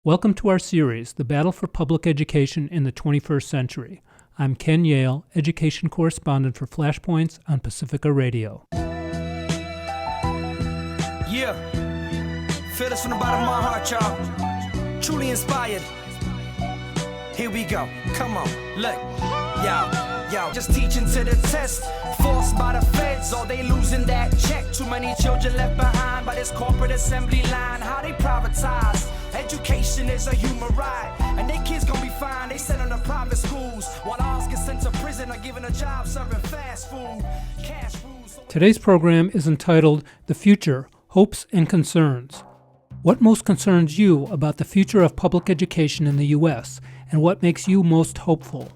Welcome to our series, The Battle for Public Education in the 21st Century. I'm Ken Yale, education correspondent for Flashpoints on Pacifica Radio. Yeah, feel this from the bottom of my heart, y'all. Truly inspired. Here we go, come on, look, yo, just teaching to the test. Forced by the feds, or they losing that check. Too many children left behind by this corporate assembly line. How they privatize education is a human right, and they kids gonna be fine. They send them to private schools, while ours get sent to prison or given a job serving fast food. Cash rules. Today's program is entitled The Future, Hopes and Concerns. What most concerns you about the future of public education in the U.S., and what makes you most hopeful?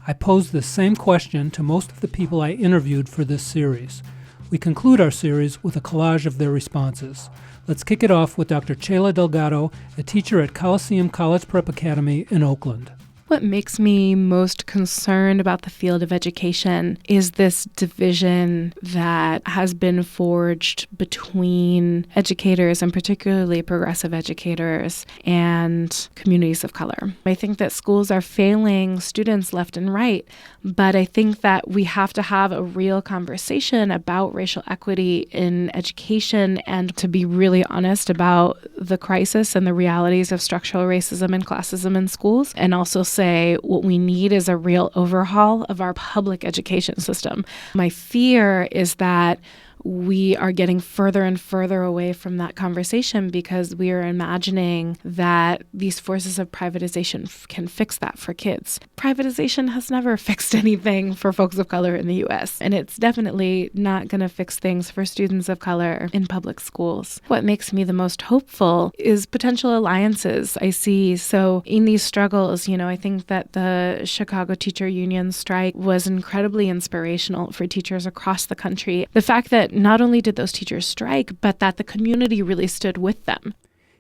I posed this same question to most of the people I interviewed for this series. We conclude our series with a collage of their responses. Let's kick it off with Dr. Chayla Delgado, a teacher at Coliseum College Prep Academy in Oakland. What makes me most concerned about the field of education is this division that has been forged between educators, and particularly progressive educators, and communities of color. I think that schools are failing students left and right, but I think that we have to have a real conversation about racial equity in education and to be really honest about the crisis and the realities of structural racism and classism in schools, and also say what we need is a real overhaul of our public education system. My fear is that we are getting further and further away from that conversation because we are imagining that these forces of privatization can fix that for kids. Privatization has never fixed anything for folks of color in the U.S., and it's definitely not going to fix things for students of color in public schools. What makes me the most hopeful is potential alliances I see. So in these struggles, I think that the Chicago Teacher Union strike was incredibly inspirational for teachers across the country. The fact that not only did those teachers strike, but that the community really stood with them.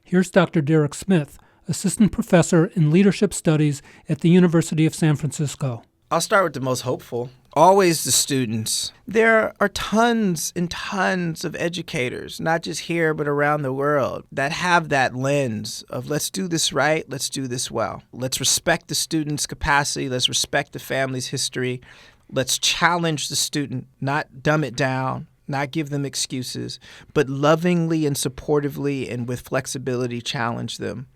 Here's Dr. Derek Smith, assistant professor in leadership studies at the University of San Francisco. I'll start with the most hopeful. Always the students. There are tons and tons of educators, not just here, but around the world, that have that lens of let's do this right, let's do this well. Let's respect the student's capacity, let's respect the family's history, let's challenge the student, not dumb it down, not give them excuses, but lovingly and supportively and with flexibility challenge them.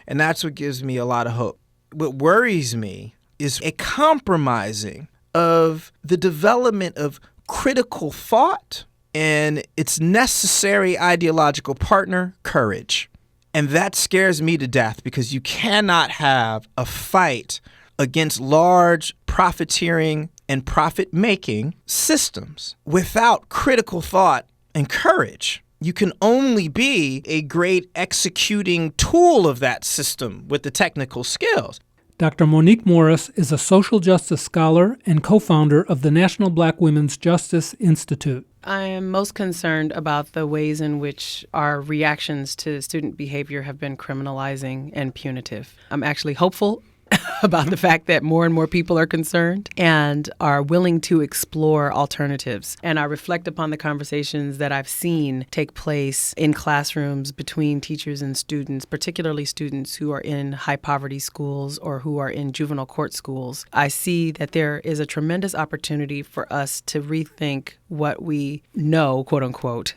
And that's what gives me a lot of hope. What worries me is a compromising of the development of critical thought and its necessary ideological partner, courage. And that scares me to death because you cannot have a fight against large profiteering and profit-making systems without critical thought and courage. You can only be a great executing tool of that system with the technical skills. Dr. Monique Morris is a social justice scholar and co-founder of the National Black Women's Justice Institute. I am most concerned about the ways in which our reactions to student behavior have been criminalizing and punitive. I'm actually hopeful about the fact that more and more people are concerned and are willing to explore alternatives. And I reflect upon the conversations that I've seen take place in classrooms between teachers and students, particularly students who are in high poverty schools or who are in juvenile court schools. I see that there is a tremendous opportunity for us to rethink what we know, quote unquote,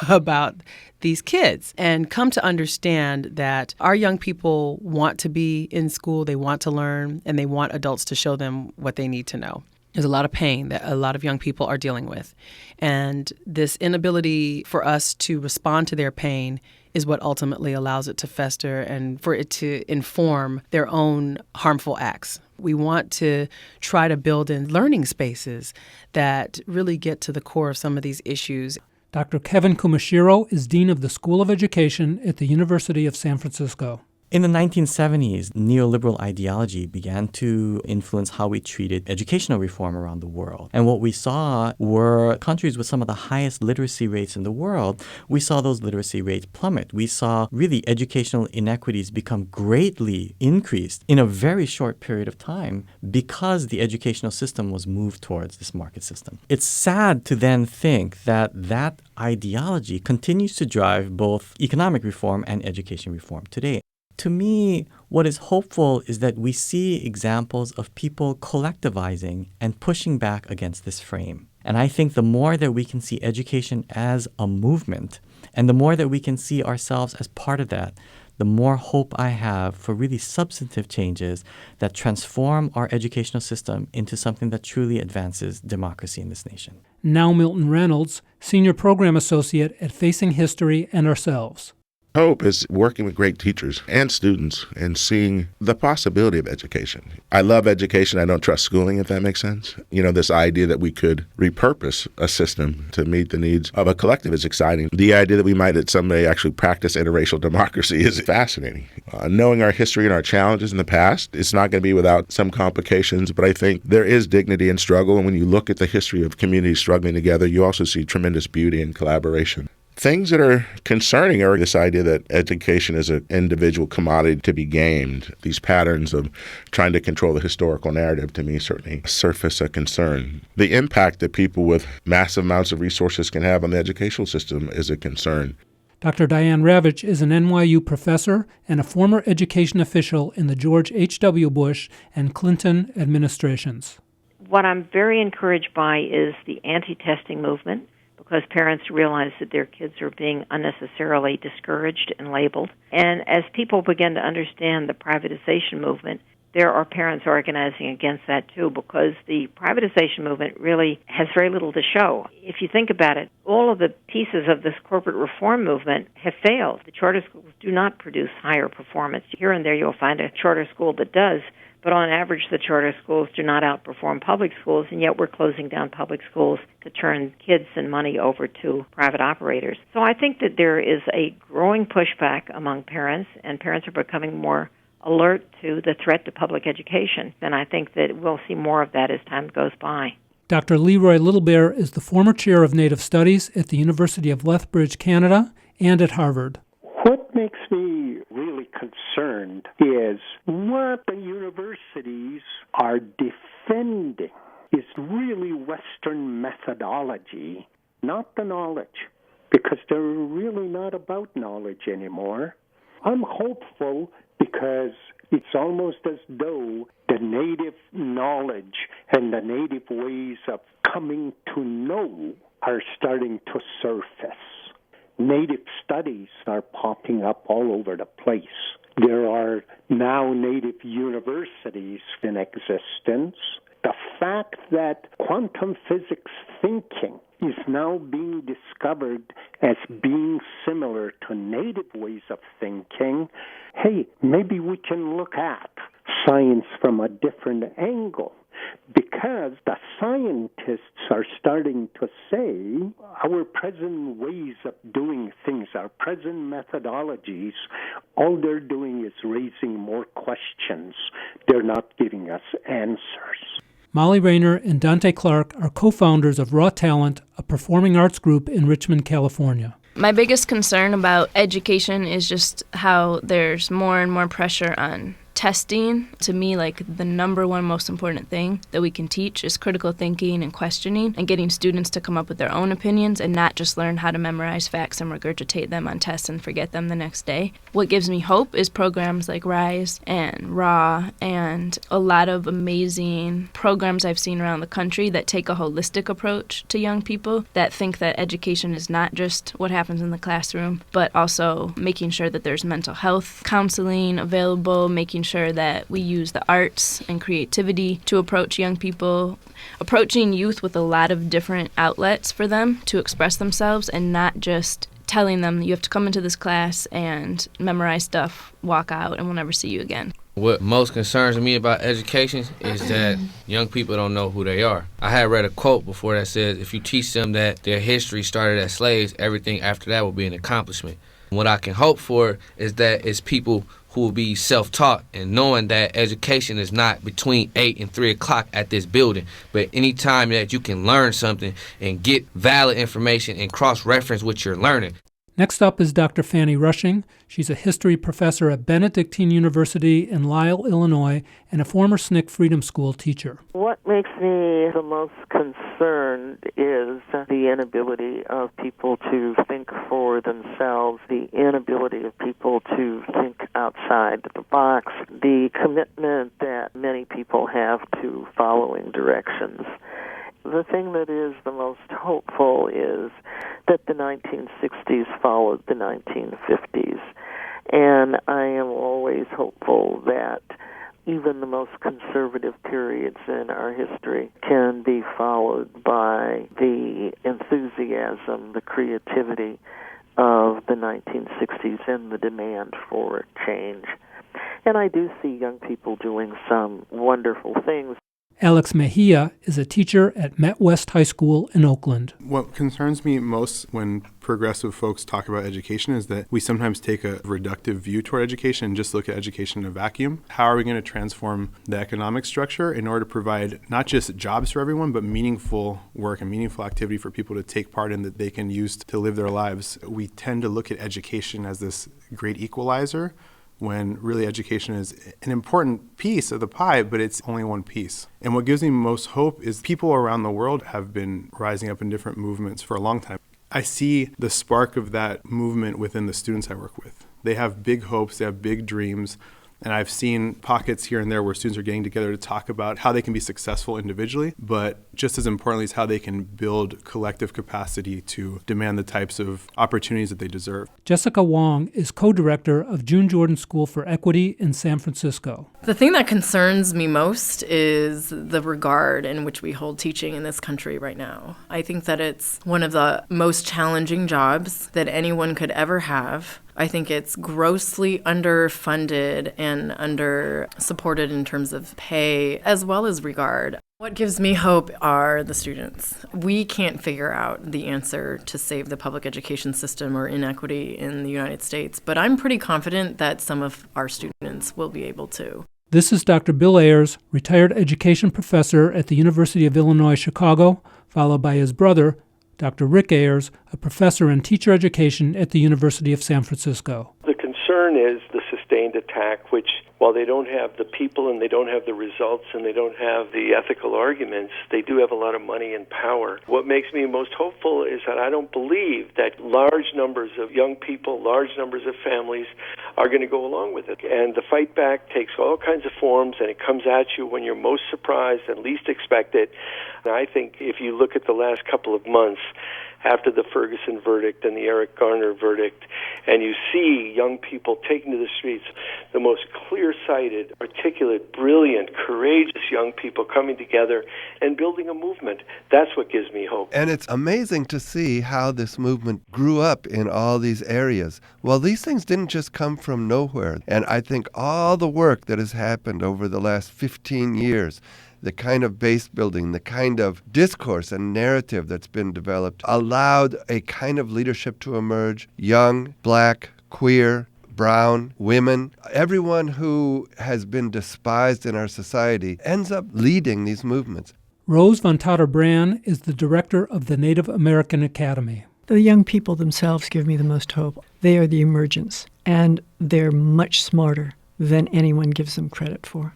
about these kids and come to understand that our young people want to be in school, they want to learn, and they want adults to show them what they need to know. There's a lot of pain that a lot of young people are dealing with. And this inability for us to respond to their pain is what ultimately allows it to fester and for it to inform their own harmful acts. We want to try to build in learning spaces that really get to the core of some of these issues. Dr. Kevin Kumashiro is Dean of the School of Education at the University of San Francisco. In the 1970s, neoliberal ideology began to influence how we treated educational reform around the world. And what we saw were countries with some of the highest literacy rates in the world. We saw those literacy rates plummet. We saw really educational inequities become greatly increased in a very short period of time because the educational system was moved towards this market system. It's sad to then think that that ideology continues to drive both economic reform and education reform today. To me, what is hopeful is that we see examples of people collectivizing and pushing back against this frame. And I think the more that we can see education as a movement, and the more that we can see ourselves as part of that, the more hope I have for really substantive changes that transform our educational system into something that truly advances democracy in this nation. Now Milton Reynolds, Senior Program Associate at Facing History and Ourselves. Hope is working with great teachers and students and seeing the possibility of education. I love education. I don't trust schooling, if that makes sense. This idea that we could repurpose a system to meet the needs of a collective is exciting. The idea that we might someday actually practice interracial democracy is fascinating. Knowing our history and our challenges in the past, it's not going to be without some complications, but I think there is dignity in struggle. And when you look at the history of communities struggling together, you also see tremendous beauty and collaboration. Things that are concerning are this idea that education is an individual commodity to be gamed. These patterns of trying to control the historical narrative, to me, certainly surface a concern. The impact that people with massive amounts of resources can have on the educational system is a concern. Dr. Diane Ravitch is an NYU professor and a former education official in the George H.W. Bush and Clinton administrations. What I'm very encouraged by is the anti-testing movement, because parents realize that their kids are being unnecessarily discouraged and labeled. And as people begin to understand the privatization movement, there are parents organizing against that too, because the privatization movement really has very little to show. If you think about it, all of the pieces of this corporate reform movement have failed. The charter schools do not produce higher performance. Here and there you'll find a charter school that does, but on average the charter schools do not outperform public schools, and yet we're closing down public schools to turn kids and money over to private operators. So I think that there is a growing pushback among parents, and parents are becoming more alert to the threat to public education, and I think that we'll see more of that as time goes by. Dr. Leroy Littlebear is the former chair of Native Studies at the University of Lethbridge, Canada, and at Harvard. What makes me really concerned is what the universities are defending is really Western methodology, not the knowledge, because they're really not about knowledge anymore. I'm hopeful because it's almost as though the native knowledge and the native ways of coming to know are starting to surface. Native studies are popping up all over the place. There are now native universities in existence. The fact that quantum physics thinking is now being discovered as being similar to native ways of thinking, hey, maybe we can look at science from a different angle, because the scientists are starting to say our present ways of doing things, our present methodologies, all they're doing is raising more questions. They're not giving us answers. Molly Raynor and Dante Clark are co-founders of Raw Talent, a performing arts group in Richmond, California. My biggest concern about education is just how there's more and more pressure on testing. To me, like, the number one most important thing that we can teach is critical thinking and questioning and getting students to come up with their own opinions and not just learn how to memorize facts and regurgitate them on tests and forget them the next day. What gives me hope is programs like RISE and RAW and a lot of amazing programs I've seen around the country that take a holistic approach to young people, that think that education is not just what happens in the classroom, but also making sure that there's mental health counseling available, making sure that we use the arts and creativity to approach young people, approaching youth with a lot of different outlets for them to express themselves, and not just telling them you have to come into this class and memorize stuff, walk out, and we'll never see you again. What most concerns me about education is that young people don't know who they are. I had read a quote before that says, if you teach them that their history started as slaves, everything after that will be an accomplishment. What I can hope for is that it's people who will be self-taught and knowing that education is not between 8 and 3 o'clock at this building, but any time that you can learn something and get valid information and cross-reference what you're learning. Next up is Dr. Fanny Rushing. She's a history professor at Benedictine University in Lisle, Illinois, and a former SNCC Freedom School teacher. What makes me the most concerned is the inability of people to think for themselves, the inability of people to think outside the box, the commitment that many people have to following directions. The thing that is the most hopeful is that the 1960s followed the 1950s. And I am always hopeful that even the most conservative periods in our history can be followed by the enthusiasm, the creativity of the 1960s and the demand for change. And I do see young people doing some wonderful things. Alex Mejia is a teacher at Met West High School in Oakland. What concerns me most when progressive folks talk about education is that we sometimes take a reductive view toward education and just look at education in a vacuum. How are we going to transform the economic structure in order to provide not just jobs for everyone, but meaningful work and meaningful activity for people to take part in that they can use to live their lives? We tend to look at education as this great equalizer, when really education is an important piece of the pie, but it's only one piece. And what gives me most hope is people around the world have been rising up in different movements for a long time. I see the spark of that movement within the students I work with. They have big hopes, they have big dreams, and I've seen pockets here and there where students are getting together to talk about how they can be successful individually, but just as importantly is how they can build collective capacity to demand the types of opportunities that they deserve. Jessica Wong is co-director of June Jordan School for Equity in San Francisco. The thing that concerns me most is the regard in which we hold teaching in this country right now. I think that it's one of the most challenging jobs that anyone could ever have. I think it's grossly underfunded and under-supported in terms of pay as well as regard. What gives me hope are the students. We can't figure out the answer to save the public education system or inequity in the United States, but I'm pretty confident that some of our students will be able to. This is Dr. Bill Ayers, retired education professor at the University of Illinois, Chicago, followed by his brother, Dr. Rick Ayers, a professor in teacher education at the University of San Francisco. The concern is the sustained attack, which, while they don't have the people and they don't have the results and they don't have the ethical arguments, they do have a lot of money and power. What makes me most hopeful is that I don't believe that large numbers of young people, large numbers of families are going to go along with it. And the fight back takes all kinds of forms, and it comes at you when you're most surprised and least expect it. And I think if you look at the last couple of months, after the Ferguson verdict and the Eric Garner verdict, and you see young people taking to the streets, the most clear-sighted, articulate, brilliant, courageous young people coming together and building a movement. That's what gives me hope. And it's amazing to see how this movement grew up in all these areas. Well, these things didn't just come from nowhere. And I think all the work that has happened over the last 15 years, the kind of base building, the kind of discourse and narrative that's been developed allowed a kind of leadership to emerge. Young, black, queer, brown, women, everyone who has been despised in our society ends up leading these movements. Rosemontottobre is the director of the Native American Academy. The young people themselves give me the most hope. They are the emergents, and they're much smarter than anyone gives them credit for.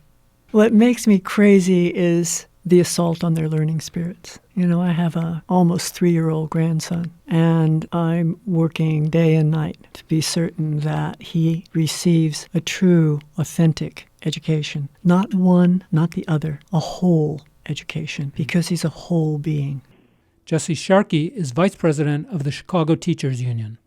What makes me crazy is the assault on their learning spirits. You know, I have a almost 3-year-old grandson, and I'm working day and night to be certain that he receives a true, authentic education. Not one, not the other, a whole education, because he's a whole being. Jesse Sharkey is vice president of the Chicago Teachers Union.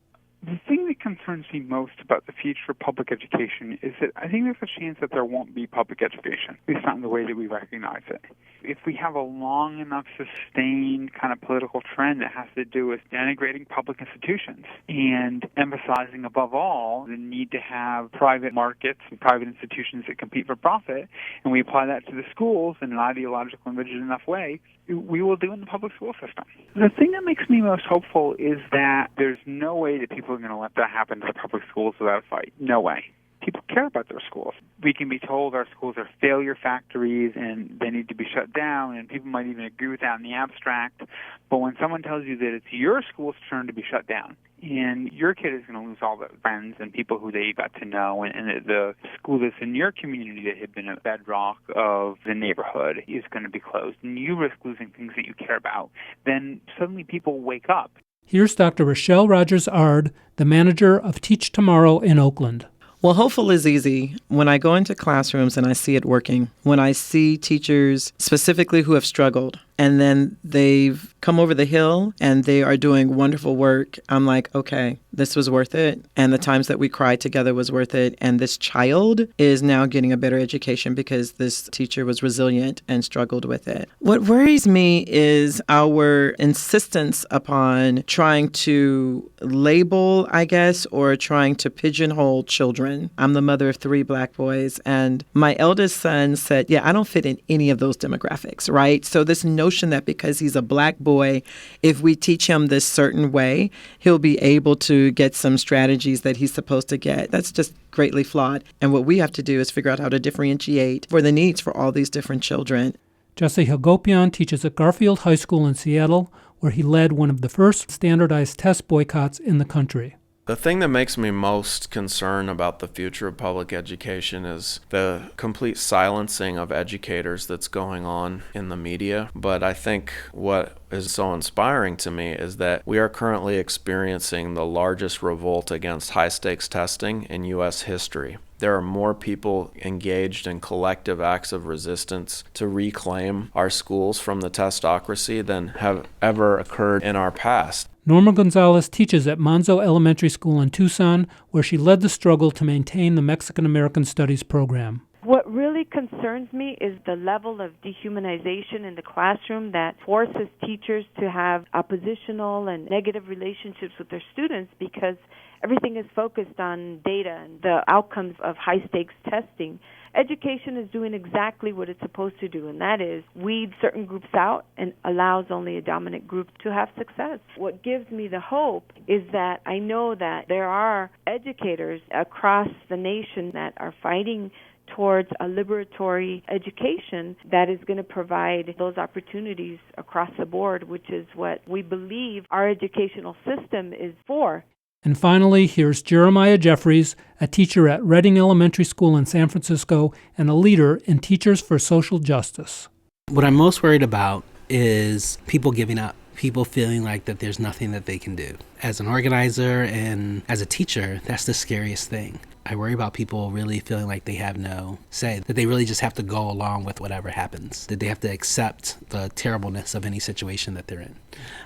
The thing that concerns me most about the future of public education is that I think there's a chance that there won't be public education, at least not in the way that we recognize it. If we have a long enough sustained kind of political trend that has to do with denigrating public institutions and emphasizing above all the need to have private markets and private institutions that compete for profit, and we apply that to the schools in an ideological and rigid enough way, we will do in the public school system. The thing that makes me most hopeful is that there's no way that people are going to let that happen to the public schools without a fight. No way. People care about their schools. We can be told our schools are failure factories and they need to be shut down, and people might even agree with that in the abstract. But when someone tells you that it's your school's turn to be shut down And your kid is going to lose all the friends and people who they got to know, and the school that's in your community that had been a bedrock of the neighborhood is going to be closed, and you risk losing things that you care about. Then suddenly people wake up. Here's Dr. Rochelle Rogers-Ard, the manager of Teach Tomorrow in Oakland. Well, hopeful is easy. When I go into classrooms and I see it working, when I see teachers specifically who have struggled, and then they've come over the hill and they are doing wonderful work, I'm like, okay, this was worth it. And the times that we cried together was worth it. And this child is now getting a better education because this teacher was resilient and struggled with it. What worries me is our insistence upon trying to label, I guess, or trying to pigeonhole children. I'm the mother of 3 black boys, and my eldest son said, yeah, I don't fit in any of those demographics, right? So this notion that because he's a black boy, if we teach him this certain way, he'll be able to get some strategies that he's supposed to get. That's just greatly flawed. And what we have to do is figure out how to differentiate for the needs for all these different children. Jesse Hagopian teaches at Garfield High School in Seattle, where he led one of the first standardized test boycotts in the country. The thing that makes me most concerned about the future of public education is the complete silencing of educators that's going on in the media. But I think what is so inspiring to me is that we are currently experiencing the largest revolt against high-stakes testing in U.S. history. There are more people engaged in collective acts of resistance to reclaim our schools from the testocracy than have ever occurred in our past. Norma Gonzales teaches at Monzo Elementary School in Tucson, where she led the struggle to maintain the Mexican-American Studies program. What really concerns me is the level of dehumanization in the classroom that forces teachers to have oppositional and negative relationships with their students because everything is focused on data and the outcomes of high-stakes testing. Education is doing exactly what it's supposed to do, and that is weed certain groups out and allows only a dominant group to have success. What gives me the hope is that I know that there are educators across the nation that are fighting towards a liberatory education that is going to provide those opportunities across the board, which is what we believe our educational system is for. And finally, here's Jeremiah Jeffries, a teacher at Redding Elementary School in San Francisco and a leader in Teachers for Social Justice. What I'm most worried about is people giving up, people feeling like that there's nothing that they can do. As an organizer and as a teacher, that's the scariest thing. I worry about people really feeling like they have no say, that they really just have to go along with whatever happens, that they have to accept the terribleness of any situation that they're in.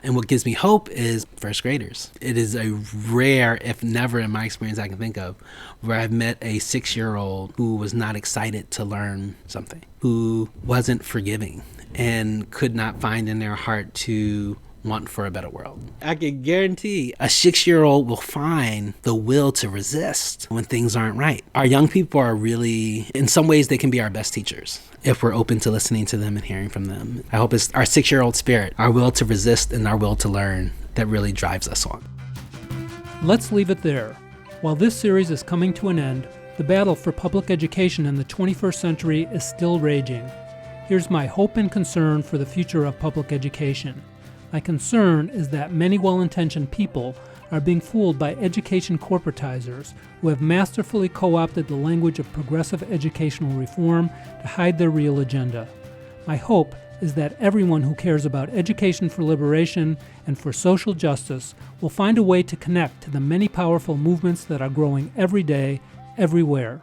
And what gives me hope is first graders. It is a rare, if never in my experience I can think of, where I've met a 6-year-old who was not excited to learn something, who wasn't forgiving and could not find in their heart to want for a better world. I can guarantee a 6-year-old will find the will to resist when things aren't right. Our young people are really, in some ways, they can be our best teachers if we're open to listening to them and hearing from them. I hope it's our 6-year-old spirit, our will to resist and our will to learn that really drives us on. Let's leave it there. While this series is coming to an end, the battle for public education in the 21st century is still raging. Here's my hope and concern for the future of public education. My concern is that many well-intentioned people are being fooled by education corporatizers who have masterfully co-opted the language of progressive educational reform to hide their real agenda. My hope is that everyone who cares about education for liberation and for social justice will find a way to connect to the many powerful movements that are growing every day, everywhere.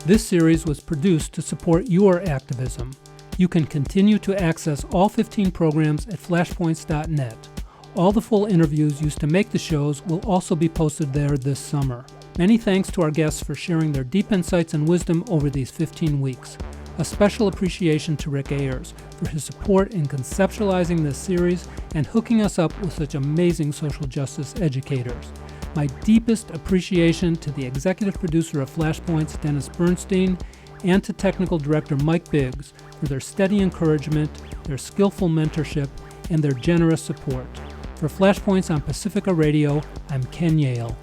This series was produced to support your activism. You can continue to access all 15 programs at flashpoints.net. All the full interviews used to make the shows will also be posted there this summer. Many thanks to our guests for sharing their deep insights and wisdom over these 15 weeks. A special appreciation to Rick Ayers for his support in conceptualizing this series and hooking us up with such amazing social justice educators. My deepest appreciation to the executive producer of Flashpoints, Dennis Bernstein, and to technical director Mike Biggz for their steady encouragement, their skillful mentorship, and their generous support. For Flashpoints on Pacifica Radio, I'm Ken Yale.